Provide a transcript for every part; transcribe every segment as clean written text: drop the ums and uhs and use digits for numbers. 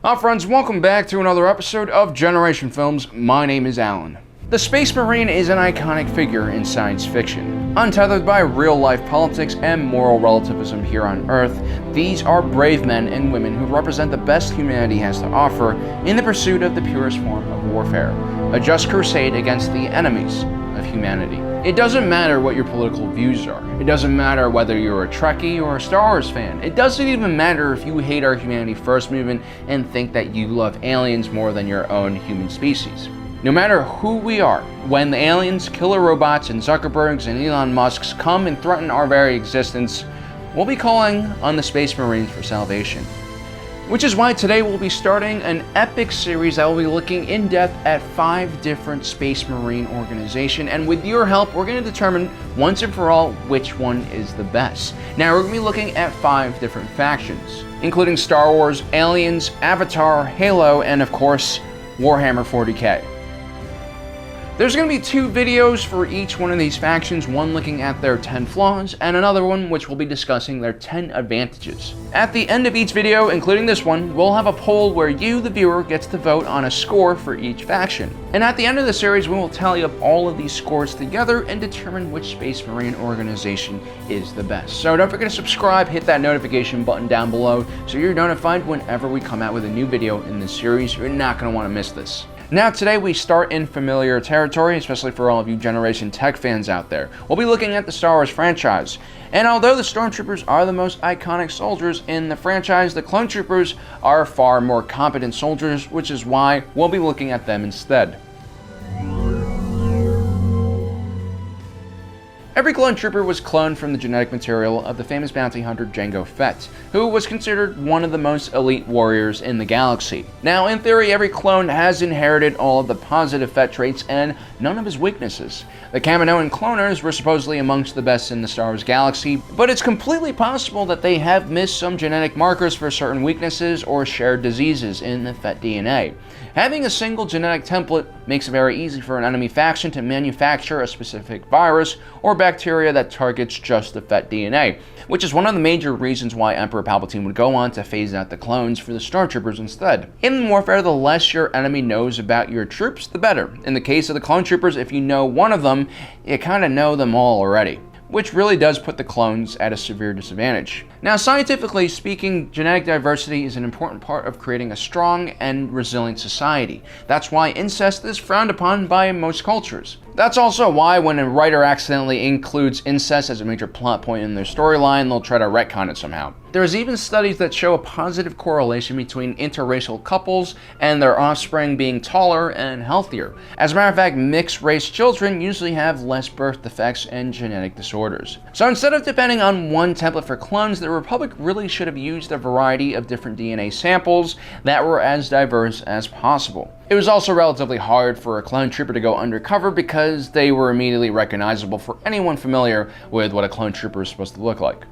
Hi friends, welcome back to another episode of Generation Films. My name is Alan. The Space Marine is an iconic figure in science fiction. Untethered by real-life politics and moral relativism here on Earth, these are brave men and women who represent the best humanity has to offer in the pursuit of the purest form of warfare, a just crusade against the enemies of humanity. It doesn't matter what your political views are. It doesn't matter whether you're a Trekkie or a Star Wars fan. It doesn't even matter if you hate our Humanity First movement and think that you love aliens more than your own human species. No matter who we are, when the aliens, killer robots, and Zuckerbergs and Elon Musks come and threaten our very existence, we'll be calling on the Space Marines for salvation. Which is why today we'll be starting an epic series that will be looking in depth at 5 different Space Marine organizations, and with your help, we're going to determine once and for all which one is the best. Now, we're going to be looking at 5 different factions, including Star Wars, Aliens, Avatar, Halo, and of course, Warhammer 40k. There's going to be 2 videos for each one of these factions, one looking at their 10 flaws, and another one which will be discussing their 10 advantages. At the end of each video, including this one, we'll have a poll where you, the viewer, gets to vote on a score for each faction. And at the end of the series, we will tally up all of these scores together and determine which Space Marine organization is the best. So don't forget to subscribe, hit that notification button down below so you're notified whenever we come out with a new video in this series. You're not going to want to miss this. Now today we start in familiar territory, especially for all of you Generation Tech fans out there. We'll be looking at the Star Wars franchise. And although the Stormtroopers are the most iconic soldiers in the franchise, the Clone Troopers are far more competent soldiers, which is why we'll be looking at them instead. Every clone trooper was cloned from the genetic material of the famous bounty hunter Jango Fett, who was considered one of the most elite warriors in the galaxy. Now, in theory, every clone has inherited all of the positive Fett traits and none of his weaknesses. The Kaminoan cloners were supposedly amongst the best in the Star Wars galaxy, but it's completely possible that they have missed some genetic markers for certain weaknesses or shared diseases in the Fett DNA. Having a single genetic template makes it very easy for an enemy faction to manufacture a specific virus or bacteria that targets just the Fett DNA, which is one of the major reasons why Emperor Palpatine would go on to phase out the clones for the Stormtroopers instead. In warfare, the less your enemy knows about your troops, the better. In the case of the Clone Troopers, if you know one of them, you kind of know them all already, which really does put the clones at a severe disadvantage. Now, scientifically speaking, genetic diversity is an important part of creating a strong and resilient society. That's why incest is frowned upon by most cultures. That's also why when a writer accidentally includes incest as a major plot point in their storyline, they'll try to retcon it somehow. There's even studies that show a positive correlation between interracial couples and their offspring being taller and healthier. As a matter of fact, mixed-race children usually have less birth defects and genetic disorders. So instead of depending on one template for clones, the Republic really should have used a variety of different DNA samples that were as diverse as possible. It was also relatively hard for a clone trooper to go undercover because they were immediately recognizable for anyone familiar with what a clone trooper is supposed to look like.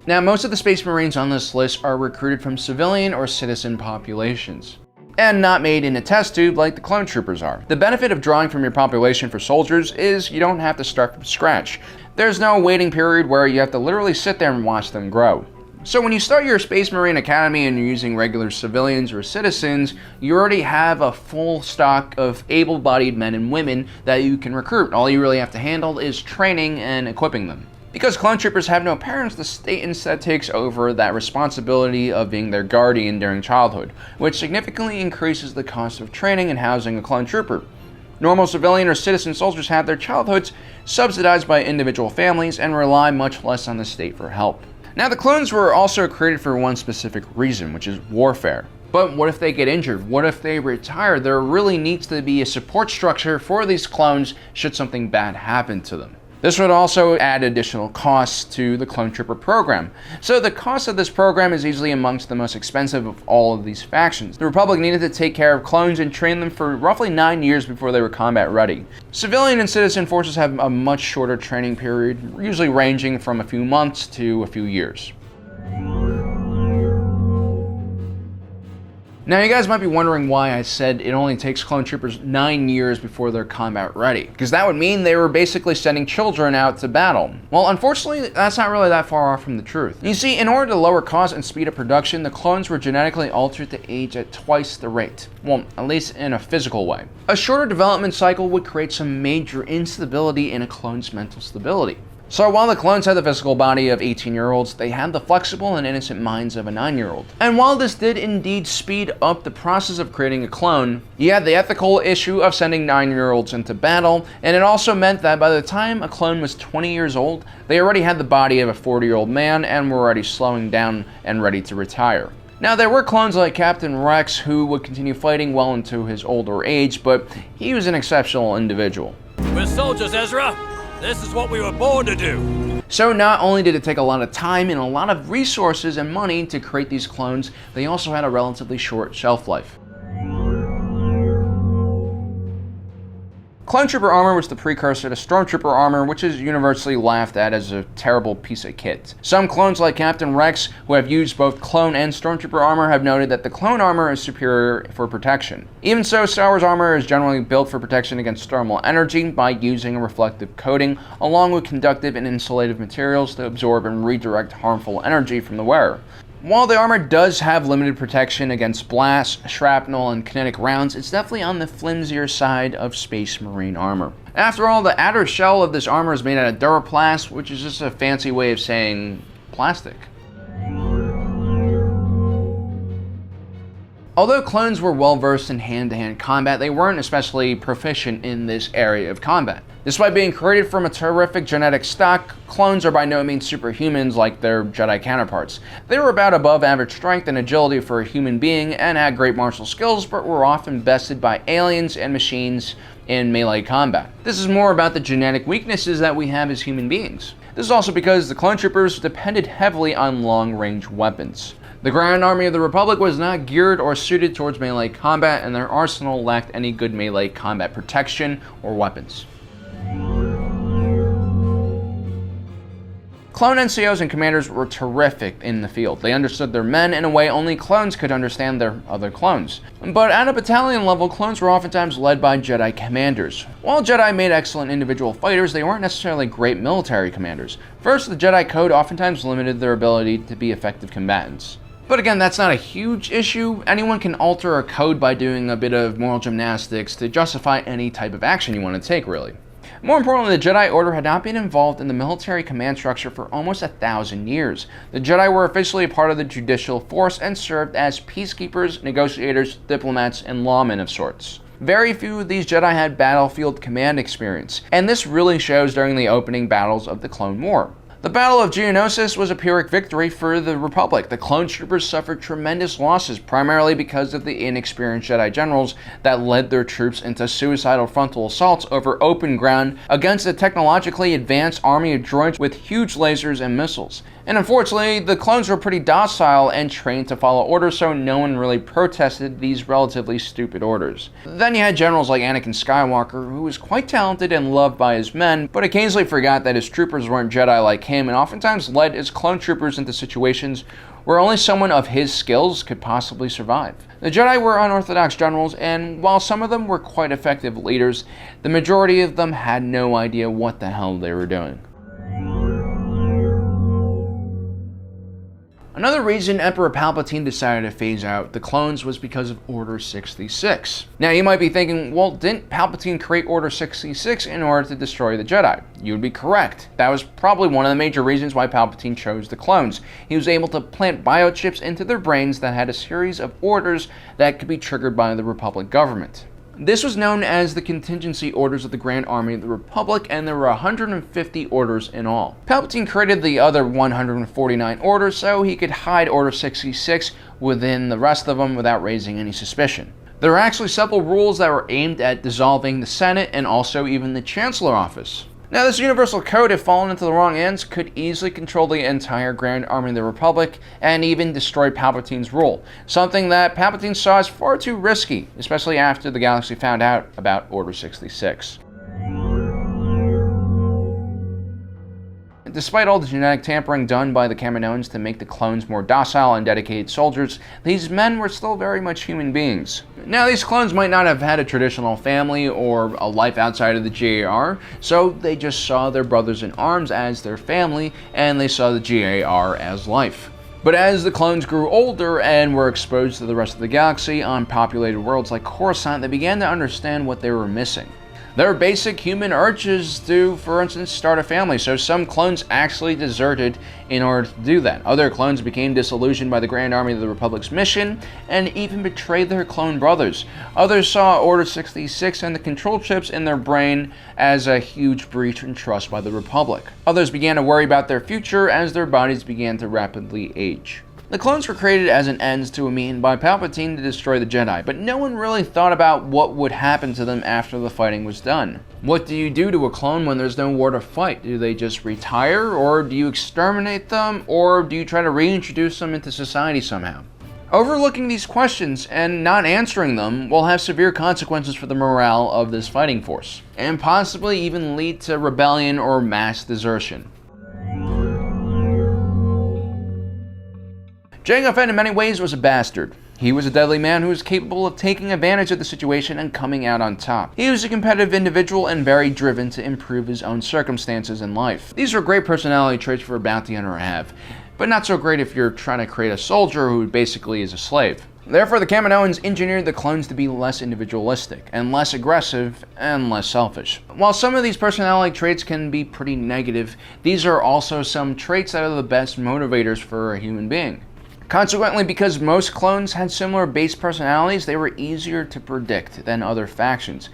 Now, most of the Space Marines on this list are recruited from civilian or citizen populations, and not made in a test tube like the Clone Troopers are. The benefit of drawing from your population for soldiers is you don't have to start from scratch. There's no waiting period where you have to literally sit there and watch them grow. So when you start your Space Marine Academy and you're using regular civilians or citizens, you already have a full stock of able-bodied men and women that you can recruit. All you really have to handle is training and equipping them. Because Clone Troopers have no parents, the state instead takes over that responsibility of being their guardian during childhood, which significantly increases the cost of training and housing a Clone Trooper. Normal civilian or citizen soldiers have their childhoods subsidized by individual families and rely much less on the state for help. Now, the clones were also created for one specific reason, which is warfare. But what if they get injured? What if they retire? There really needs to be a support structure for these clones should something bad happen to them. This would also add additional costs to the Clone Trooper program. So the cost of this program is easily amongst the most expensive of all of these factions. The Republic needed to take care of clones and train them for roughly 9 years before they were combat ready. Civilian and citizen forces have a much shorter training period, usually ranging from a few months to a few years. Now you guys might be wondering why I said it only takes clone troopers 9 years before they're combat ready, because that would mean they were basically sending children out to battle. Well, unfortunately, that's not really that far off from the truth. You see, in order to lower cost and speed up production, the clones were genetically altered to age at twice the rate. Well, at least in a physical way. A shorter development cycle would create some major instability in a clone's mental stability. So while the clones had the physical body of 18-year-olds, they had the flexible and innocent minds of a 9-year-old. And while this did indeed speed up the process of creating a clone, you had the ethical issue of sending 9-year-olds into battle, and it also meant that by the time a clone was 20 years old, they already had the body of a 40-year-old man and were already slowing down and ready to retire. Now, there were clones like Captain Rex who would continue fighting well into his older age, but he was an exceptional individual. We're soldiers, Ezra. This is what we were born to do. So not only did it take a lot of time and a lot of resources and money to create these clones, they also had a relatively short shelf life. Clone Trooper armor was the precursor to Stormtrooper armor, which is universally laughed at as a terrible piece of kit. Some clones like Captain Rex, who have used both clone and Stormtrooper armor, have noted that the clone armor is superior for protection. Even so, Star Wars armor is generally built for protection against thermal energy by using a reflective coating, along with conductive and insulative materials to absorb and redirect harmful energy from the wearer. While the armor does have limited protection against blasts, shrapnel, and kinetic rounds, it's definitely on the flimsier side of Space Marine armor. After all, the outer shell of this armor is made out of Duraplast, which is just a fancy way of saying plastic. Although clones were well versed in hand-to-hand combat, they weren't especially proficient in this area of combat. Despite being created from a terrific genetic stock, clones are by no means superhumans like their Jedi counterparts. They were about above average strength and agility for a human being and had great martial skills, but were often bested by aliens and machines in melee combat. This is more about the genetic weaknesses that we have as human beings. This is also because the clone troopers depended heavily on long-range weapons. The Grand Army of the Republic was not geared or suited towards melee combat, and their arsenal lacked any good melee combat protection or weapons. Clone NCOs and commanders were terrific in the field. They understood their men in a way only clones could understand their other clones. But at a battalion level, clones were oftentimes led by Jedi commanders. While Jedi made excellent individual fighters, they weren't necessarily great military commanders. First, the Jedi Code oftentimes limited their ability to be effective combatants. But again, that's not a huge issue. Anyone can alter a code by doing a bit of moral gymnastics to justify any type of action you want to take, really. More importantly, the Jedi Order had not been involved in the military command structure for almost 1,000 years. The Jedi were officially a part of the judicial force and served as peacekeepers, negotiators, diplomats, and lawmen of sorts. Very few of these Jedi had battlefield command experience, and this really shows during the opening battles of the Clone War. The Battle of Geonosis was a Pyrrhic victory for the Republic. The clone troopers suffered tremendous losses, primarily because of the inexperienced Jedi generals that led their troops into suicidal frontal assaults over open ground against a technologically advanced army of droids with huge lasers and missiles. And unfortunately, the clones were pretty docile and trained to follow orders, so no one really protested these relatively stupid orders. Then you had generals like Anakin Skywalker, who was quite talented and loved by his men, but occasionally forgot that his troopers weren't Jedi like him, and oftentimes led his clone troopers into situations where only someone of his skills could possibly survive. The Jedi were unorthodox generals, and while some of them were quite effective leaders, the majority of them had no idea what the hell they were doing. Another reason Emperor Palpatine decided to phase out the clones was because of Order 66. Now you might be thinking, well, didn't Palpatine create Order 66 in order to destroy the Jedi? You would be correct. That was probably one of the major reasons why Palpatine chose the clones. He was able to plant biochips into their brains that had a series of orders that could be triggered by the Republic government. This was known as the Contingency Orders of the Grand Army of the Republic, and there were 150 orders in all. Palpatine created the other 149 orders so he could hide Order 66 within the rest of them without raising any suspicion. There are actually several rules that were aimed at dissolving the Senate and also even the Chancellor office. Now, this universal code, if fallen into the wrong hands, could easily control the entire Grand Army of the Republic and even destroy Palpatine's rule, something that Palpatine saw as far too risky, especially after the galaxy found out about Order 66. Despite all the genetic tampering done by the Kaminoans to make the clones more docile and dedicated soldiers, these men were still very much human beings. Now, these clones might not have had a traditional family or a life outside of the GAR, so they just saw their brothers in arms as their family, and they saw the GAR as life. But as the clones grew older and were exposed to the rest of the galaxy on populated worlds like Coruscant, they began to understand what they were missing. Their basic human urges to, for instance, start a family, so some clones actually deserted in order to do that. Other clones became disillusioned by the Grand Army of the Republic's mission and even betrayed their clone brothers. Others saw Order 66 and the control chips in their brain as a huge breach in trust by the Republic. Others began to worry about their future as their bodies began to rapidly age. The clones were created as an ends to a mean by Palpatine to destroy the Jedi, but no one really thought about what would happen to them after the fighting was done. What do you do to a clone when there's no war to fight? Do they just retire, or do you exterminate them, or do you try to reintroduce them into society somehow? Overlooking these questions and not answering them will have severe consequences for the morale of this fighting force, and possibly even lead to rebellion or mass desertion. Jango Fett in many ways was a bastard. He was a deadly man who was capable of taking advantage of the situation and coming out on top. He was a competitive individual and very driven to improve his own circumstances in life. These are great personality traits for a bounty hunter to have, but not so great if you're trying to create a soldier who basically is a slave. Therefore, the Kaminoans engineered the clones to be less individualistic, and less aggressive, and less selfish. While some of these personality traits can be pretty negative, these are also some traits that are the best motivators for a human being. Consequently, because most clones had similar base personalities, they were easier to predict than other factions.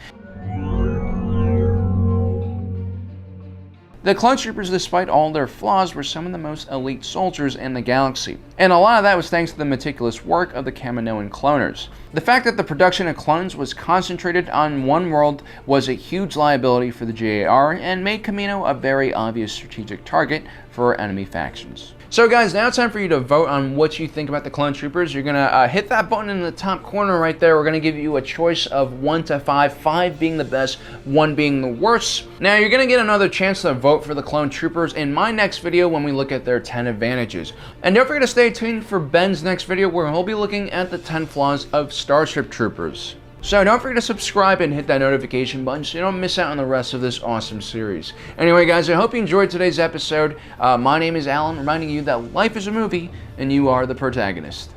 The clone troopers, despite all their flaws, were some of the most elite soldiers in the galaxy, and a lot of that was thanks to the meticulous work of the Kaminoan cloners. The fact that the production of clones was concentrated on one world was a huge liability for the GAR and made Kamino a very obvious strategic target for enemy factions. So guys, now it's time for you to vote on what you think about the clone troopers. You're gonna hit that button in the top corner right there. We're gonna give you a choice of 1 to 5, 5 being the best, 1 being the worst. Now you're gonna get another chance to vote for the clone troopers in my next video when we look at their 10 advantages. And don't forget to stay tuned for Ben's next video where he'll be looking at the 10 flaws of Starship Troopers. So don't forget to subscribe and hit that notification button so you don't miss out on the rest of this awesome series. Anyway guys, I hope you enjoyed today's episode. My name is Alan, reminding you that life is a movie and you are the protagonist.